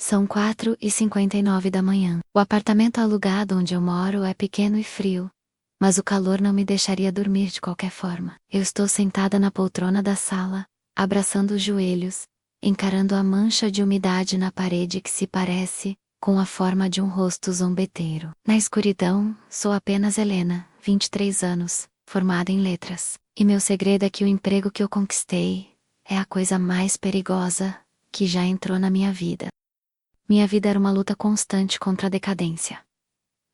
São 4h59 da manhã. O apartamento alugado onde eu moro é pequeno e frio, mas o calor não me deixaria dormir de qualquer forma. Eu estou sentada na poltrona da sala, abraçando os joelhos, encarando a mancha de umidade na parede que se parece com a forma de um rosto zombeteiro. Na escuridão, sou apenas Helena, 23 anos, formada em letras. E meu segredo é que o emprego que eu conquistei é a coisa mais perigosa que já entrou na minha vida. Minha vida era uma luta constante contra a decadência.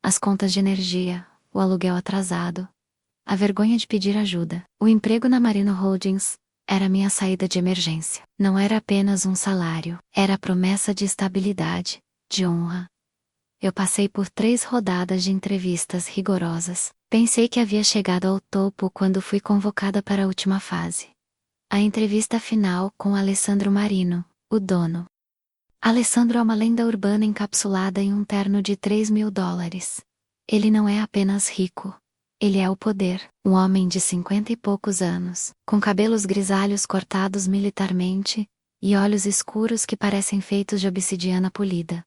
As contas de energia, o aluguel atrasado, a vergonha de pedir ajuda. O emprego na Marino Holdings era minha saída de emergência. Não era apenas um salário, era a promessa de estabilidade, de honra. Eu passei por 3 rodadas de entrevistas rigorosas. Pensei que havia chegado ao topo quando fui convocada para a última fase. A entrevista final com Alessandro Marino, o dono. Alessandro é uma lenda urbana encapsulada em um terno de $3.000. Ele não é apenas rico. Ele é o poder. Um homem de 50 e poucos anos, com cabelos grisalhos cortados militarmente, e olhos escuros que parecem feitos de obsidiana polida.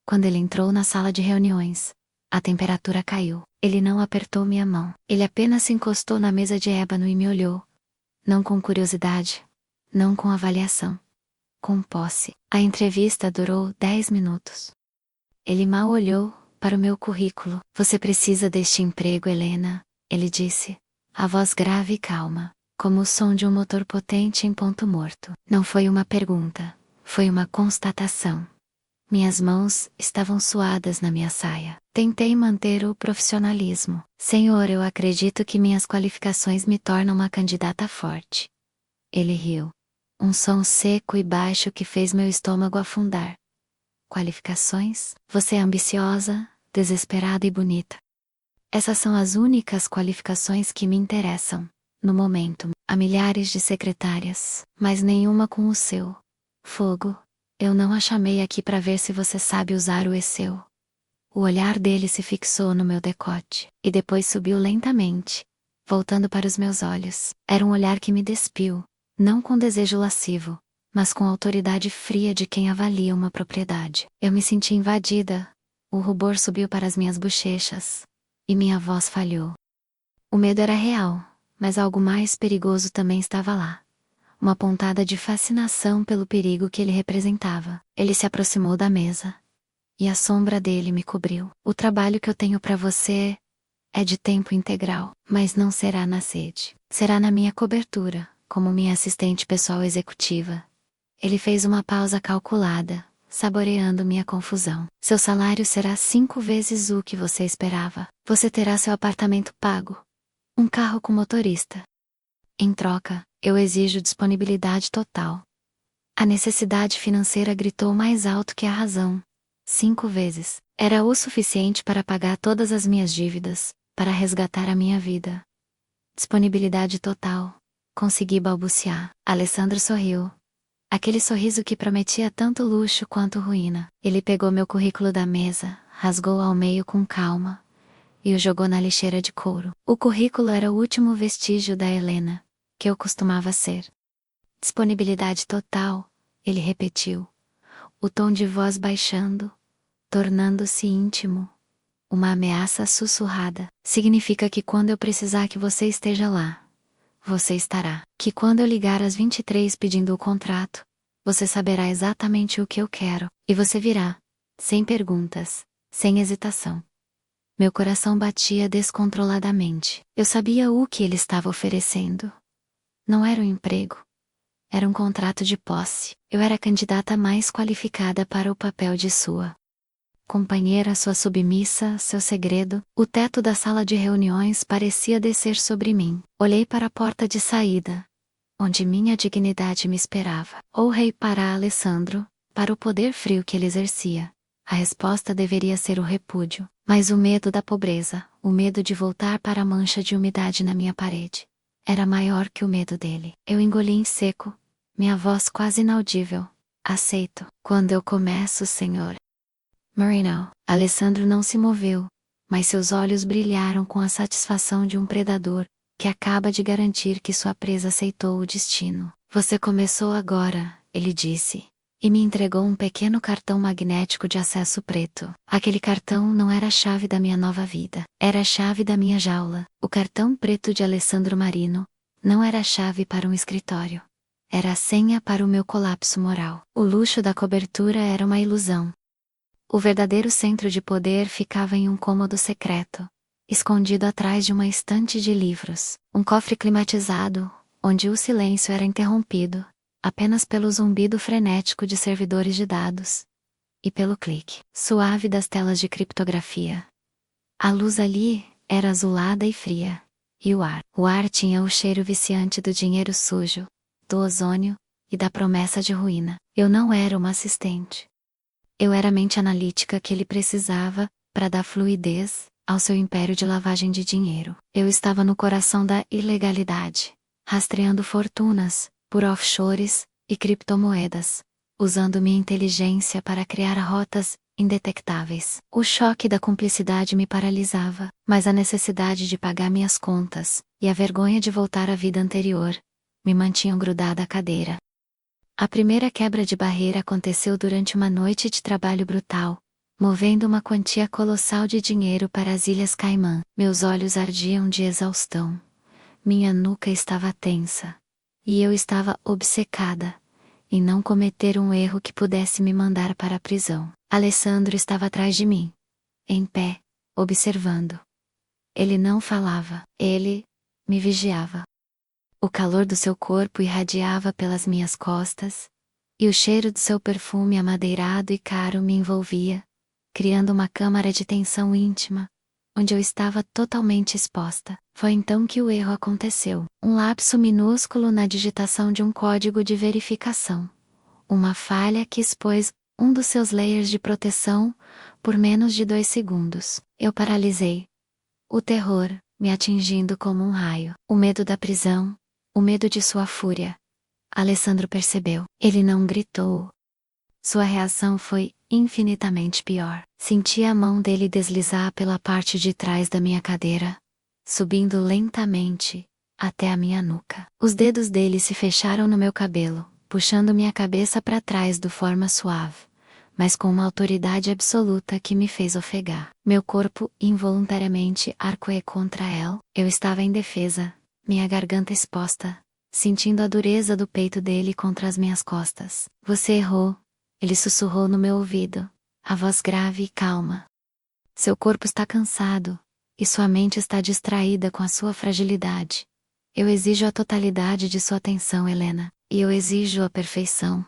Quando ele entrou na sala de reuniões, a temperatura caiu. Ele não apertou minha mão. Ele apenas se encostou na mesa de ébano e me olhou. Não com curiosidade. Não com avaliação. Com posse. A entrevista durou 10 minutos. Ele mal olhou para o meu currículo. Você precisa deste emprego, Helena, ele disse. A voz grave e calma, como o som de um motor potente em ponto morto. Não foi uma pergunta. Foi uma constatação. Minhas mãos estavam suadas na minha saia. Tentei manter o profissionalismo. Senhor, eu acredito que minhas qualificações me tornam uma candidata forte. Ele riu. Um som seco e baixo que fez meu estômago afundar. Qualificações? Você é ambiciosa, desesperada e bonita. Essas são as únicas qualificações que me interessam. No momento, há milhares de secretárias, mas nenhuma com o seu fogo. Eu não a chamei aqui para ver se você sabe usar o Excel. O olhar dele se fixou no meu decote, e depois subiu lentamente, voltando para os meus olhos. Era um olhar que me despiu, não com desejo lascivo, mas com a autoridade fria de quem avalia uma propriedade. Eu me senti invadida. O rubor subiu para as minhas bochechas, e minha voz falhou. O medo era real, mas algo mais perigoso também estava lá. Uma pontada de fascinação pelo perigo que ele representava. Ele se aproximou da mesa. E a sombra dele me cobriu. O trabalho que eu tenho para você é de tempo integral, mas não será na sede. Será na minha cobertura, como minha assistente pessoal executiva. Ele fez uma pausa calculada, saboreando minha confusão. Seu salário será 5 vezes o que você esperava. Você terá seu apartamento pago. Um carro com motorista. Em troca, eu exijo disponibilidade total. A necessidade financeira gritou mais alto que a razão. 5 vezes. Era o suficiente para pagar todas as minhas dívidas, para resgatar a minha vida. Disponibilidade total. Consegui balbuciar. Alessandro sorriu. Aquele sorriso que prometia tanto luxo quanto ruína. Ele pegou meu currículo da mesa, rasgou ao meio com calma, e o jogou na lixeira de couro. O currículo era o último vestígio da Helena, que eu costumava ser. Disponibilidade total, ele repetiu, o tom de voz baixando, tornando-se íntimo. Uma ameaça sussurrada. Significa que quando eu precisar que você esteja lá, você estará. Que quando eu ligar às 23 pedindo o contrato, você saberá exatamente o que eu quero, e você virá, sem perguntas, sem hesitação. Meu coração batia descontroladamente. Eu sabia o que ele estava oferecendo. Não era um emprego. Era um contrato de posse. Eu era a candidata mais qualificada para o papel de sua companheira, sua submissa, seu segredo. O teto da sala de reuniões parecia descer sobre mim. Olhei para a porta de saída, onde minha dignidade me esperava. Olhei para Alessandro, para o poder frio que ele exercia. A resposta deveria ser o repúdio, mas o medo da pobreza, o medo de voltar para a mancha de umidade na minha parede, era maior que o medo dele. Eu engoli em seco, minha voz quase inaudível. Aceito. Quando eu começo, senhor. Marino. Alessandro não se moveu, mas seus olhos brilharam com a satisfação de um predador, que acaba de garantir que sua presa aceitou o destino. Você começou agora, ele disse, e me entregou um pequeno cartão magnético de acesso preto. Aquele cartão não era a chave da minha nova vida, era a chave da minha jaula. O cartão preto de Alessandro Marino não era a chave para um escritório. Era a senha para o meu colapso moral. O luxo da cobertura era uma ilusão. O verdadeiro centro de poder ficava em um cômodo secreto, escondido atrás de uma estante de livros, um cofre climatizado, onde o silêncio era interrompido apenas pelo zumbido frenético de servidores de dados e pelo clique suave das telas de criptografia. A luz ali era azulada e fria, e o ar tinha o cheiro viciante do dinheiro sujo, do ozônio e da promessa de ruína. Eu não era uma assistente. Eu era a mente analítica que ele precisava para dar fluidez ao seu império de lavagem de dinheiro. Eu estava no coração da ilegalidade, rastreando fortunas por offshores e criptomoedas, usando minha inteligência para criar rotas indetectáveis. O choque da cumplicidade me paralisava, mas a necessidade de pagar minhas contas e a vergonha de voltar à vida anterior me mantinham grudada à cadeira. A primeira quebra de barreira aconteceu durante uma noite de trabalho brutal, movendo uma quantia colossal de dinheiro para as Ilhas Caimã. Meus olhos ardiam de exaustão. Minha nuca estava tensa. E eu estava obcecada em não cometer um erro que pudesse me mandar para a prisão. Alessandro estava atrás de mim, em pé, observando. Ele não falava, ele me vigiava. O calor do seu corpo irradiava pelas minhas costas, e o cheiro do seu perfume amadeirado e caro me envolvia, criando uma câmara de tensão íntima, onde eu estava totalmente exposta. Foi então que o erro aconteceu. Um lapso minúsculo na digitação de um código de verificação. Uma falha que expôs um dos seus layers de proteção por menos de 2 segundos. Eu paralisei. O terror me atingindo como um raio. O medo da prisão, o medo de sua fúria. Alessandro percebeu. Ele não gritou. Sua reação foi infinitamente pior. Senti a mão dele deslizar pela parte de trás da minha cadeira, subindo lentamente até a minha nuca. Os dedos dele se fecharam no meu cabelo, puxando minha cabeça para trás de forma suave, mas com uma autoridade absoluta que me fez ofegar. Meu corpo involuntariamente arqueou contra ela. Eu estava indefesa, minha garganta exposta, sentindo a dureza do peito dele contra as minhas costas. Você errou. Ele sussurrou no meu ouvido, a voz grave e calma. Seu corpo está cansado, e sua mente está distraída com a sua fragilidade. Eu exijo a totalidade de sua atenção, Helena, e eu exijo a perfeição.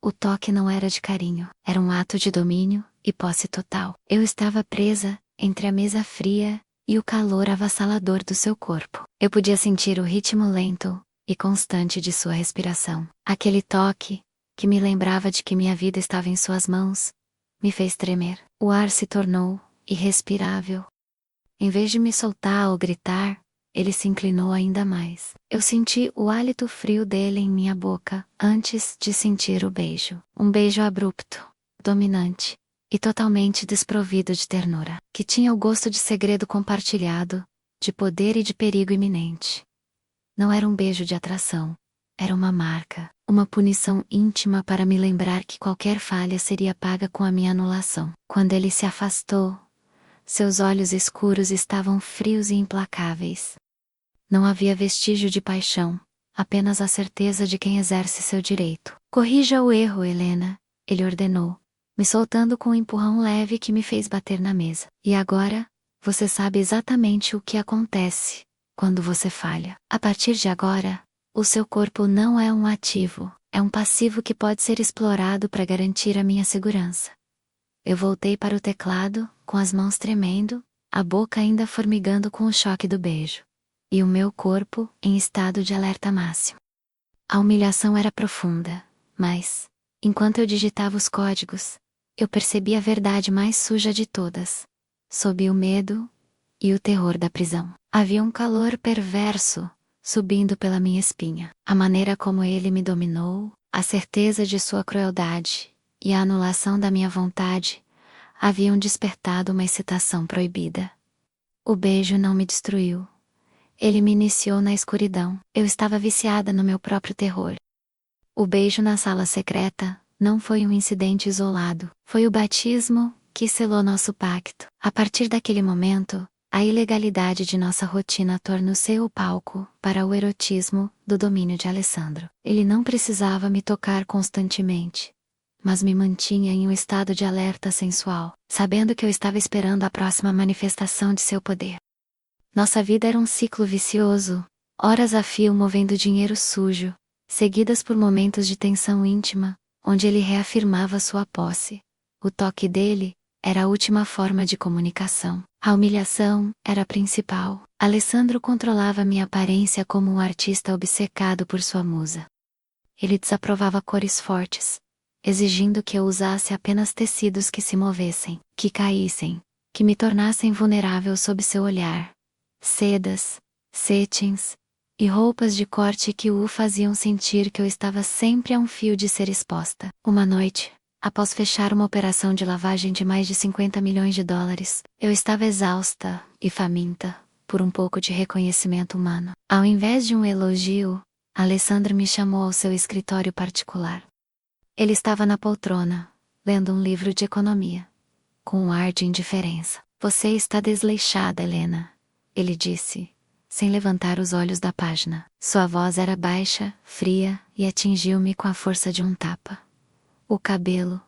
O toque não era de carinho, era um ato de domínio e posse total. Eu estava presa entre a mesa fria e o calor avassalador do seu corpo. Eu podia sentir o ritmo lento e constante de sua respiração. Aquele toque, que me lembrava de que minha vida estava em suas mãos, me fez tremer. O ar se tornou irrespirável. Em vez de me soltar ou gritar, ele se inclinou ainda mais. Eu senti o hálito frio dele em minha boca antes de sentir o beijo. Um beijo abrupto, dominante e totalmente desprovido de ternura, que tinha o gosto de segredo compartilhado, de poder e de perigo iminente. Não era um beijo de atração. Era uma marca, uma punição íntima para me lembrar que qualquer falha seria paga com a minha anulação. Quando ele se afastou, seus olhos escuros estavam frios e implacáveis. Não havia vestígio de paixão, apenas a certeza de quem exerce seu direito. Corrija o erro, Helena, ele ordenou, me soltando com um empurrão leve que me fez bater na mesa. E agora, você sabe exatamente o que acontece quando você falha. A partir de agora, o seu corpo não é um ativo, é um passivo que pode ser explorado para garantir a minha segurança. Eu voltei para o teclado, com as mãos tremendo, a boca ainda formigando com o choque do beijo. E o meu corpo em estado de alerta máximo. A humilhação era profunda, mas, enquanto eu digitava os códigos, eu percebi a verdade mais suja de todas. Sob o medo e o terror da prisão. Havia um calor perverso subindo pela minha espinha. A maneira como ele me dominou, a certeza de sua crueldade e a anulação da minha vontade haviam despertado uma excitação proibida. O beijo não me destruiu. Ele me iniciou na escuridão. Eu estava viciada no meu próprio terror. O beijo na sala secreta Não foi um incidente isolado. Foi o batismo que selou nosso pacto. A partir daquele momento, a ilegalidade de nossa rotina tornou-se o palco para o erotismo do domínio de Alessandro. Ele não precisava me tocar constantemente, mas me mantinha em um estado de alerta sensual, sabendo que eu estava esperando a próxima manifestação de seu poder. Nossa vida era um ciclo vicioso, horas a fio movendo dinheiro sujo, seguidas por momentos de tensão íntima, onde ele reafirmava sua posse. O toque dele era a última forma de comunicação. A humilhação era a principal. Alessandro controlava minha aparência como um artista obcecado por sua musa. Ele desaprovava cores fortes, exigindo que eu usasse apenas tecidos que se movessem, que caíssem, que me tornassem vulnerável sob seu olhar. Sedas, cetins e roupas de corte que o faziam sentir que eu estava sempre a um fio de ser exposta. Uma noite, após fechar uma operação de lavagem de mais de 50 milhões de dólares, eu estava exausta e faminta por um pouco de reconhecimento humano. Ao invés de um elogio, Alessandro me chamou ao seu escritório particular. Ele estava na poltrona, lendo um livro de economia, com um ar de indiferença. Você está desleixada, Helena, ele disse, sem levantar os olhos da página. Sua voz era baixa, fria, e atingiu-me com a força de um tapa. O cabelo,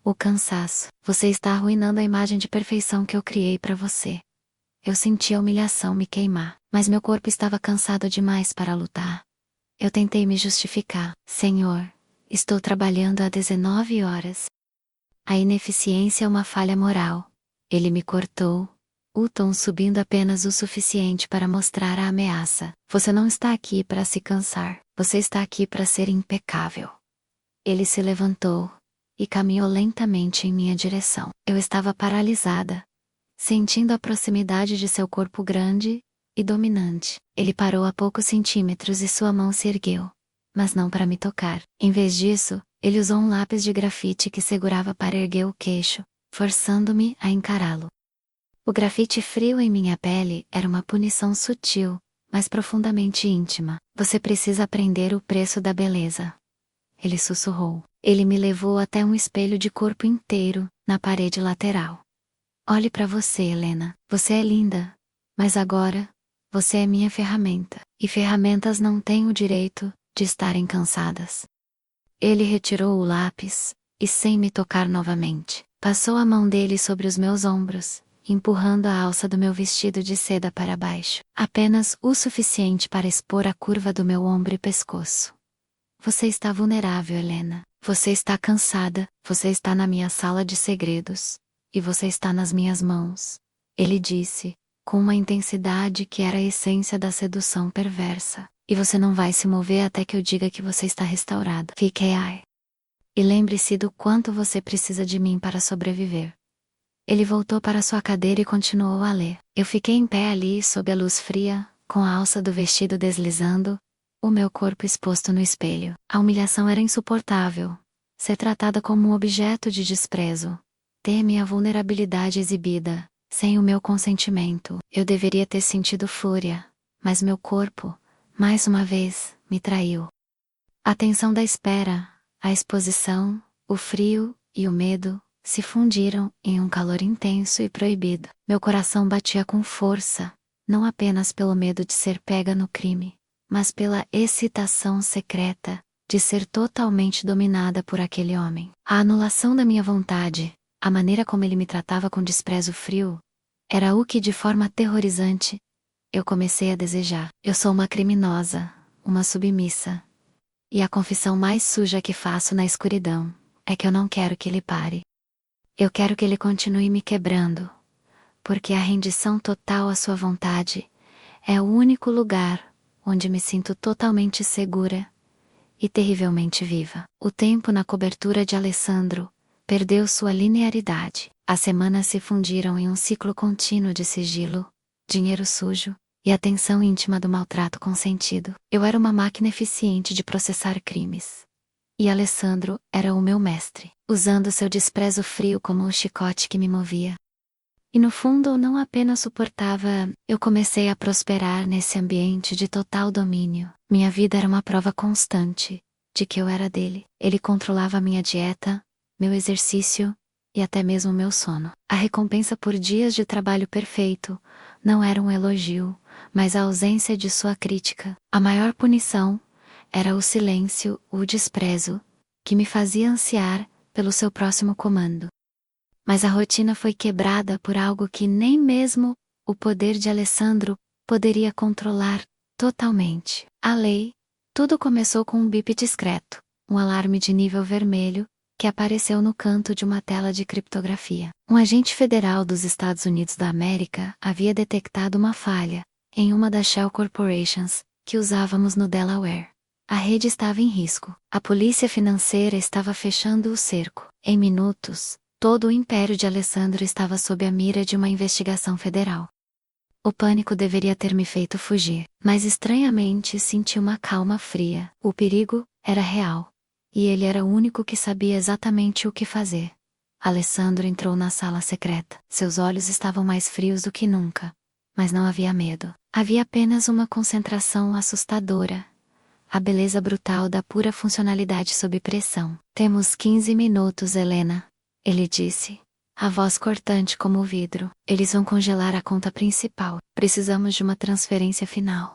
o cansaço. Você está arruinando a imagem de perfeição que eu criei para você. Eu senti a humilhação me queimar, mas meu corpo estava cansado demais para lutar. Eu tentei me justificar. Senhor, estou trabalhando há 19 horas. A ineficiência é uma falha moral. Ele me cortou, o tom subindo apenas o suficiente para mostrar a ameaça. Você não está aqui para se cansar. Você está aqui para ser impecável. Ele se levantou e caminhou lentamente em minha direção. Eu estava paralisada, sentindo a proximidade de seu corpo grande e dominante. Ele parou a poucos centímetros e sua mão se ergueu, mas não para me tocar. Em vez disso, ele usou um lápis de grafite que segurava para erguer o queixo, forçando-me a encará-lo. O grafite frio em minha pele era uma punição sutil, mas profundamente íntima. Você precisa aprender o preço da beleza. Ele sussurrou. Ele me levou até um espelho de corpo inteiro, na parede lateral. Olhe para você, Helena. Você é linda. Mas agora, você é minha ferramenta. E ferramentas não têm o direito de estarem cansadas. Ele retirou o lápis, e sem me tocar novamente, passou a mão dele sobre os meus ombros, empurrando a alça do meu vestido de seda para baixo, apenas o suficiente para expor a curva do meu ombro e pescoço. Você está vulnerável, Helena. Você está cansada, você está na minha sala de segredos, e você está nas minhas mãos. Ele disse, com uma intensidade que era a essência da sedução perversa. E você não vai se mover até que eu diga que você está restaurada. Fique aí. E lembre-se do quanto você precisa de mim para sobreviver. Ele voltou para sua cadeira e continuou a ler. Eu fiquei em pé ali sob a luz fria, com a alça do vestido deslizando, o meu corpo exposto no espelho. A humilhação era insuportável. Ser tratada como um objeto de desprezo. Ter minha vulnerabilidade exibida, sem o meu consentimento. Eu deveria ter sentido fúria, mas meu corpo, mais uma vez, me traiu. A tensão da espera, a exposição, o frio e o medo se fundiram em um calor intenso e proibido. Meu coração batia com força, não apenas pelo medo de ser pega no crime, mas pela excitação secreta de ser totalmente dominada por aquele homem. A anulação da minha vontade, a maneira como ele me tratava com desprezo frio, era o que de forma aterrorizante eu comecei a desejar. Eu sou uma criminosa, uma submissa. E a confissão mais suja que faço na escuridão é que eu não quero que ele pare. Eu quero que ele continue me quebrando, porque a rendição total à sua vontade é o único lugar onde me sinto totalmente segura e terrivelmente viva. O tempo na cobertura de Alessandro perdeu sua linearidade. As semanas se fundiram em um ciclo contínuo de sigilo, dinheiro sujo e a tensão íntima do maltrato consentido. Eu era uma máquina eficiente de processar crimes. E Alessandro era o meu mestre, usando seu desprezo frio como um chicote que me movia. E no fundo eu não apenas suportava, eu comecei a prosperar nesse ambiente de total domínio. Minha vida era uma prova constante, de que eu era dele. Ele controlava minha dieta, meu exercício e até mesmo meu sono. A recompensa por dias de trabalho perfeito não era um elogio, mas a ausência de sua crítica. A maior punição era o silêncio, o desprezo, que me fazia ansiar pelo seu próximo comando. Mas a rotina foi quebrada por algo que nem mesmo o poder de Alessandro poderia controlar totalmente. A lei. Tudo começou com um bip discreto, um alarme de nível vermelho, que apareceu no canto de uma tela de criptografia. Um agente federal dos Estados Unidos da América havia detectado uma falha em uma das Shell Corporations que usávamos no Delaware. A rede estava em risco. A polícia financeira estava fechando o cerco. Em minutos, todo o império de Alessandro estava sob a mira de uma investigação federal. O pânico deveria ter me feito fugir, mas estranhamente senti uma calma fria. O perigo era real. E ele era o único que sabia exatamente o que fazer. Alessandro entrou na sala secreta. Seus olhos estavam mais frios do que nunca. Mas não havia medo. Havia apenas uma concentração assustadora. A beleza brutal da pura funcionalidade sob pressão. Temos 15 minutos, Helena. Ele disse. A voz cortante como o vidro. Eles vão congelar a conta principal. Precisamos de uma transferência final.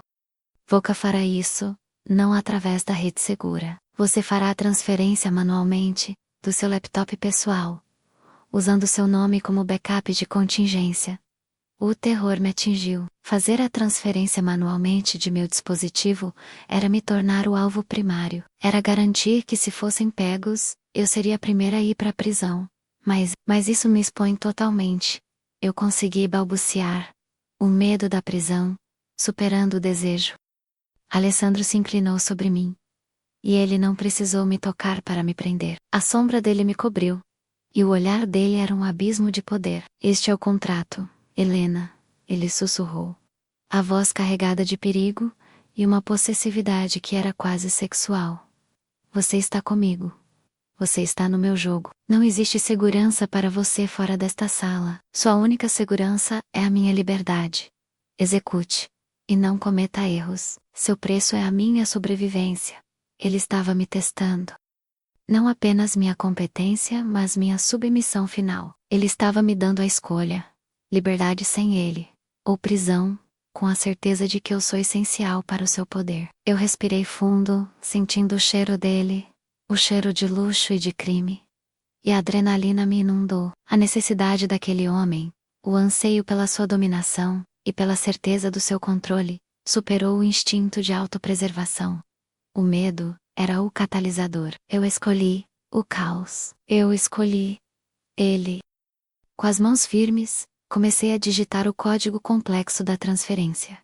Voca fará isso, não através da rede segura. Você fará a transferência manualmente, do seu laptop pessoal, usando seu nome como backup de contingência. O terror me atingiu. Fazer a transferência manualmente de meu dispositivo era me tornar o alvo primário. Era garantir que se fossem pegos, eu seria a primeira a ir para a prisão. Mas isso me expõe totalmente. Eu consegui balbuciar. O medo da prisão, superando o desejo. Alessandro se inclinou sobre mim. E ele não precisou me tocar para me prender. A sombra dele me cobriu. E o olhar dele era um abismo de poder. Este é o contrato, Helena, ele sussurrou. A voz carregada de perigo e uma possessividade que era quase sexual. Você está comigo. Você está no meu jogo. Não existe segurança para você fora desta sala. Sua única segurança é a minha liberdade. Execute. E não cometa erros. Seu preço é a minha sobrevivência. Ele estava me testando. Não apenas minha competência, mas minha submissão final. Ele estava me dando a escolha. Liberdade sem ele. Ou prisão, com a certeza de que eu sou essencial para o seu poder. Eu respirei fundo, sentindo o cheiro dele. O cheiro de luxo e de crime. E a adrenalina me inundou. A necessidade daquele homem, o anseio pela sua dominação, e pela certeza do seu controle, superou o instinto de autopreservação. O medo era o catalisador. Eu escolhi o caos. Eu escolhi ele. Com as mãos firmes, comecei a digitar o código complexo da transferência.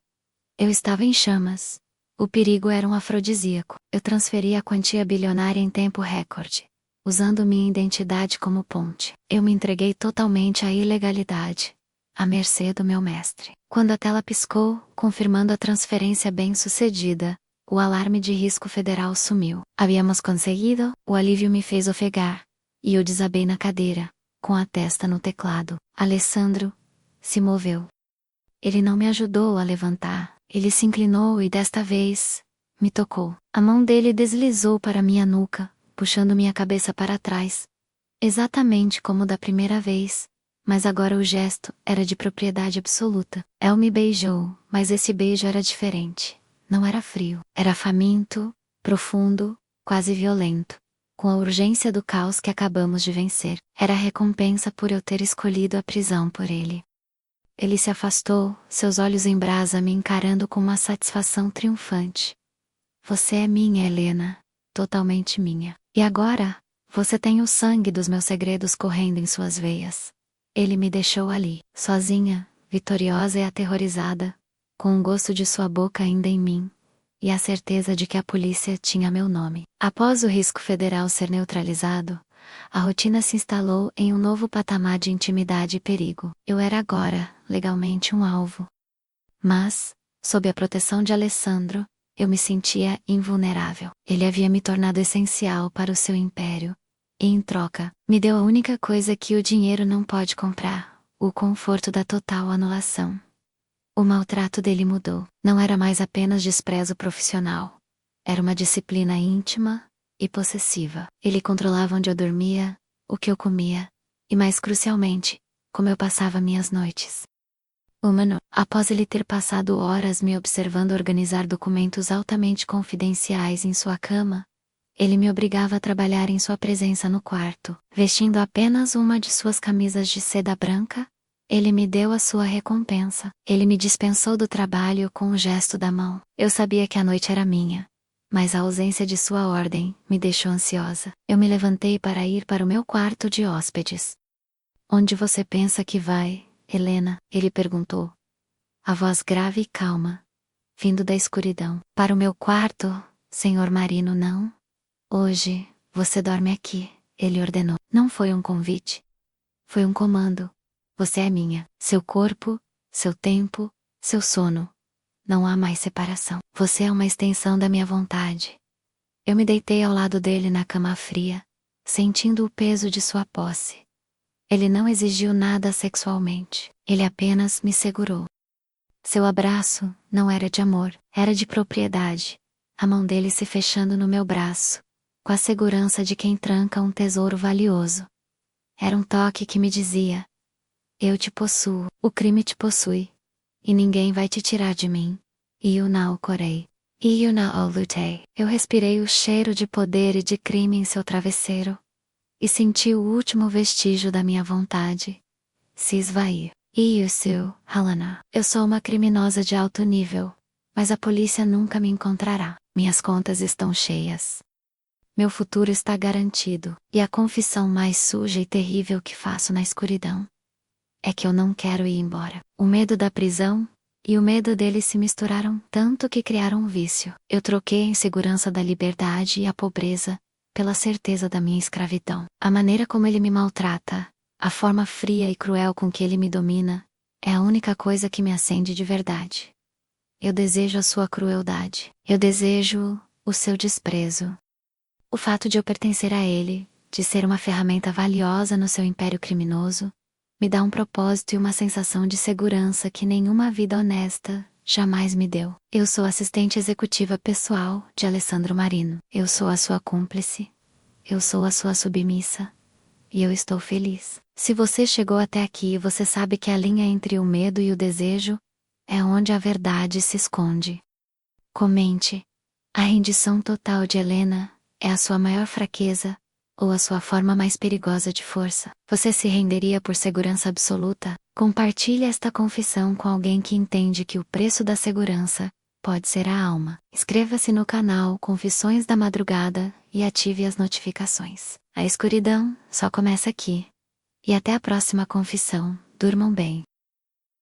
Eu estava em chamas. O perigo era um afrodisíaco. Eu transferi a quantia bilionária em tempo recorde, usando minha identidade como ponte. Eu me entreguei totalmente à ilegalidade, à mercê do meu mestre. Quando a tela piscou, confirmando a transferência bem-sucedida, o alarme de risco federal sumiu. Havíamos conseguido, o alívio me fez ofegar, e eu desabei na cadeira, com a testa no teclado. Alessandro se moveu. Ele não me ajudou a levantar. Ele se inclinou e desta vez, me tocou. A mão dele deslizou para minha nuca, puxando minha cabeça para trás. Exatamente como da primeira vez, mas agora o gesto era de propriedade absoluta. El me beijou, mas esse beijo era diferente. Não era frio. Era faminto, profundo, quase violento. Com a urgência do caos que acabamos de vencer. Era a recompensa por eu ter escolhido a prisão por ele. Ele se afastou, seus olhos em brasa me encarando com uma satisfação triunfante. Você é minha, Helena. Totalmente minha. E agora, você tem o sangue dos meus segredos correndo em suas veias. Ele me deixou ali, sozinha, vitoriosa e aterrorizada, com o gosto de sua boca ainda em mim, e a certeza de que a polícia tinha meu nome. Após o risco federal ser neutralizado, a rotina se instalou em um novo patamar de intimidade e perigo. Eu era agora, legalmente, um alvo. Mas, sob a proteção de Alessandro, eu me sentia invulnerável. Ele havia me tornado essencial para o seu império. E em troca, me deu a única coisa que o dinheiro não pode comprar: o conforto da total anulação. O maltrato dele mudou. Não era mais apenas desprezo profissional. Era uma disciplina íntima, e possessiva. Ele controlava onde eu dormia, o que eu comia, e mais crucialmente, como eu passava minhas noites. Após ele ter passado horas me observando organizar documentos altamente confidenciais em sua cama, ele me obrigava a trabalhar em sua presença no quarto. Vestindo apenas uma de suas camisas de seda branca, ele me deu a sua recompensa. Ele me dispensou do trabalho com um gesto da mão. Eu sabia que a noite era minha, mas a ausência de sua ordem me deixou ansiosa. Eu me levantei para ir para o meu quarto de hóspedes. Onde você pensa que vai, Helena? Ele perguntou. A voz grave e calma, vindo da escuridão. Para o meu quarto, senhor Marino, não? Hoje, você dorme aqui, ele ordenou. Não foi um convite. Foi um comando. Você é minha. Seu corpo, seu tempo, seu sono. Não há mais separação. Você é uma extensão da minha vontade. Eu me deitei ao lado dele na cama fria, sentindo o peso de sua posse. Ele não exigiu nada sexualmente. Ele apenas me segurou. Seu abraço não era de amor, era de propriedade. A mão dele se fechando no meu braço, com a segurança de quem tranca um tesouro valioso. Era um toque que me dizia: eu te possuo, o crime te possui, e ninguém vai te tirar de mim. Eu não corei. Eu não lutei. Eu respirei o cheiro de poder e de crime em seu travesseiro, e senti o último vestígio da minha vontade se esvair. E o seu, Helena? Eu sou uma criminosa de alto nível, mas a polícia nunca me encontrará. Minhas contas estão cheias. Meu futuro está garantido, e a confissão mais suja e terrível que faço na escuridão é que eu não quero ir embora. O medo da prisão e o medo dele se misturaram tanto que criaram um vício. Eu troquei a insegurança da liberdade e a pobreza pela certeza da minha escravidão. A maneira como ele me maltrata, a forma fria e cruel com que ele me domina, é a única coisa que me acende de verdade. Eu desejo a sua crueldade. Eu desejo o seu desprezo. O fato de eu pertencer a ele, de ser uma ferramenta valiosa no seu império criminoso, me dá um propósito e uma sensação de segurança que nenhuma vida honesta jamais me deu. Eu sou assistente executiva pessoal de Alessandro Marino. Eu sou a sua cúmplice. Eu sou a sua submissa. E eu estou feliz. Se você chegou até aqui, você sabe que a linha entre o medo e o desejo é onde a verdade se esconde. Comente. A rendição total de Helena é a sua maior fraqueza ou a sua forma mais perigosa de força? Você se renderia por segurança absoluta? Compartilhe esta confissão com alguém que entende que o preço da segurança pode ser a alma. Inscreva-se no canal Confissões da Madrugada e ative as notificações. A escuridão só começa aqui. E até a próxima confissão. Durmam bem.